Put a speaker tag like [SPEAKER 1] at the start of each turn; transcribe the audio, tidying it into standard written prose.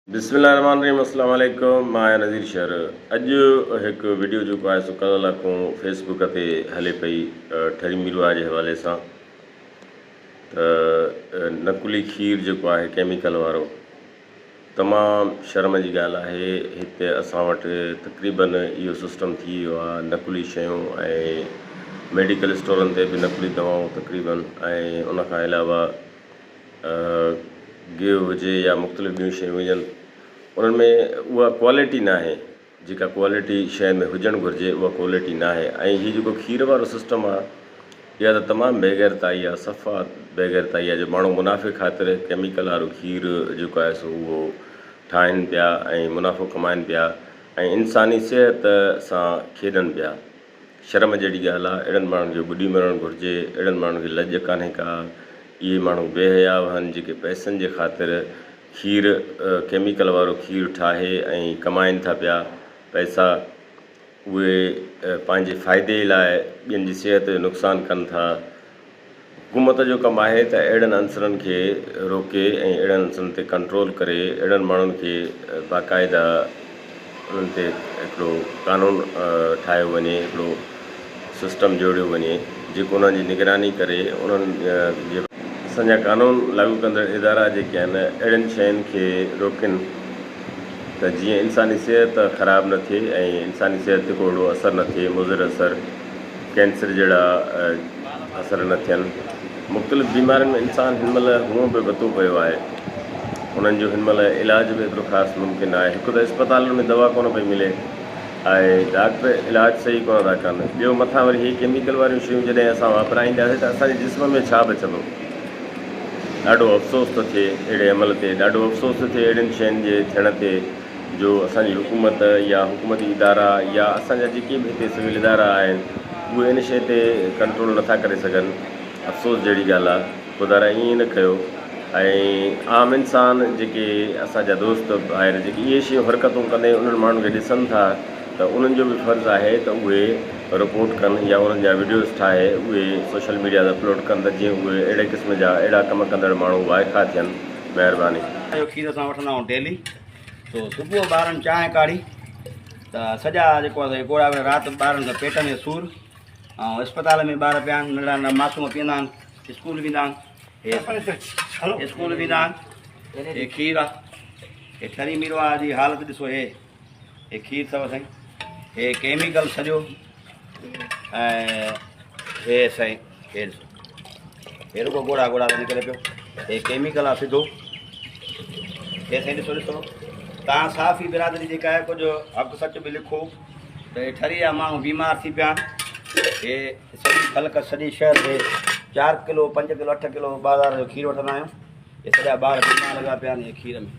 [SPEAKER 1] बिस्मिल्लाहिर्रहमानिर्रहीम अस्सलाम वालेकुम। मां आहियां नज़ीर शहर। अॼु हिकु वीडियो जेको आहे सो कल्ह लाखों फेसबुक ते हले पई ठरी मीरवा जे हवाले सां। त नकुली खीर जेको आहे केमिकल वारो तमामु शर्म जी ॻाल्हि आहे। हिते असां वटि तक़रीबन इहो सिस्टम थी वियो आहे, नकुली शयूं ऐं मेडिकल स्टोरनि ते बि नकुली दवाऊं तक़रीबन, ऐं उनखां अलावा गिहु हुजे या मुख़्तलिफ़ ॿियूं शयूं हुजनि, उन्हनि में उहा क्वालिटी न आहे जेका क्वालिटी शइ में हुजणु घुरिजे, उहा क्वालिटी न आहे। ऐं हीउ जेको खीर वारो सिस्टम आहे, इहा त तमामु बेग़ैरताई आहे, सफ़ा बेग़ैरताई आहे जो माण्हू मुनाफ़े ख़ातिर केमिकल वारो खीर जेको आहे सो उहो ठाहिनि पिया ऐं मुनाफ़ो कमाइनि पिया ऐं इंसानी सिहत सां खेॾनि पिया। शर्म जहिड़ी ॻाल्हि आहे। अहिड़नि माण्हुनि जो ॿुॾी मरणु घुरिजे, अहिड़नि माण्हुनि खे लॼ कान्हे का। इहे माण्हू बेहया आहिनि जेके पैसनि जे ख़ातिर खीर केमिकल वारो खीर ठाहे ऐं कमाइनि था पिया पैसा। उहे पंहिंजे फ़ाइदे लाइ ॿियनि जी सिहत जो नुक़सानु कनि था। हुकूमत जो कमु आहे त अहिड़नि अंसरनि खे रोके ऐं अहिड़नि अंसरनि ते कंट्रोल करे, अहिड़नि माण्हुनि खे बाक़ाइदा उन्हनि ते हिकिड़ो कानून ठाहियो वञे, हिकिड़ो सिस्टम जोड़ियो वञे जेको उन्हनि जी निगरानी करे। उन्हनि असांजा कानून लागू कंदड़ इदारा जेके आहिनि अहिड़ियुनि शयुनि खे रोकनि त जीअं इंसानी सिहत ख़राबु न थिए ऐं इंसानी सिहत ते को असरु न थिए, मुज़िर असरु, कैंसर जहिड़ा असर न थियनि। मुख़्तलिफ़ बीमारियुनि में इंसानु हिन महिल हूअं बि बतो पियो आहे, उन्हनि जो हिन महिल इलाज बि एतिरो ख़ासि मुमकिन आहे। हिकु त इस्पतालुनि में दवा कोन पई मिले ऐं डॉक्टर इलाजु सही कोन था कनि। ॿियो मथां वरी हीअ केमिकल वारियूं शयूं जॾहिं असां वापराईंदासीं त असांजे जिस्म में छा बचंदो। ॾाढो अफ़सोस थो थिए अहिड़े अमल ते, ॾाढो अफ़सोस थो थिए अहिड़ियुनि शयुनि जे थियण ते जो असांजी हुकूमत या हुकूमती इदारा या असांजा जेके बि हिते सिविल इदारा आहिनि उहे इन शइ ते कंट्रोल नथा करे सघनि। अफ़सोस जहिड़ी ॻाल्हि आहे। ख़ुदा ईअं न कयो। ऐं आम इंसान जेके असांजा दोस्त आहिनि जेके इहे शयूं हरकतूं कंदे उन्हनि माण्हुनि खे ॾिसनि था त उन्हनि जो बि फ़र्ज़ु आहे त उहे रिपोर्ट कनि या उन्हनि जा वीडियोज़ ठाहे उहे सोशल मीडिया ते अपलोड कनि त जीअं उहे अहिड़े क़िस्म जा अहिड़ा कम कंदड़ माण्हू वाइखा थियनि। महिरबानी।
[SPEAKER 2] खीर असां वठंदा आहियूं डेली। तो सुबुह ॿारनि चांहि काढ़ी त सॼा जेको आहे गोड़ा राति ॿारनि खे पेट में सूरु ऐं अस्पताल में ॿार पिया आहिनि, नंढा नंढा मासूम पीअंदा आहिनि, स्कूल वेंदा आहिनि, स्कूल वेंदा आहिनि। हे खीर आहे, हे ठरी मीरवा जी हालति ॾिसो। हे खीर अथव साईं, हे केमिकल सॼो। ऐं हे साईं हे रुगो गोड़ा गोड़ा निकिरे पियो, हे केमिकल आहे सिधो। हे साईं ॾिसो ॾिसो, तव्हां साफ़ ई बिरादरी जेका आहे कुझु हक़ु सच बि लिखो त हे ठरी आहे, माण्हू बीमार थी पिया आहिनि। हे सॼी ख़लक सॼी शहर ते 4 किलो 5 किलो 8 किलो बाज़ार जो खीर वठंदा आहियूं। हे सॼा ॿार बीमार लॻा पिया आहिनि हे खीर में।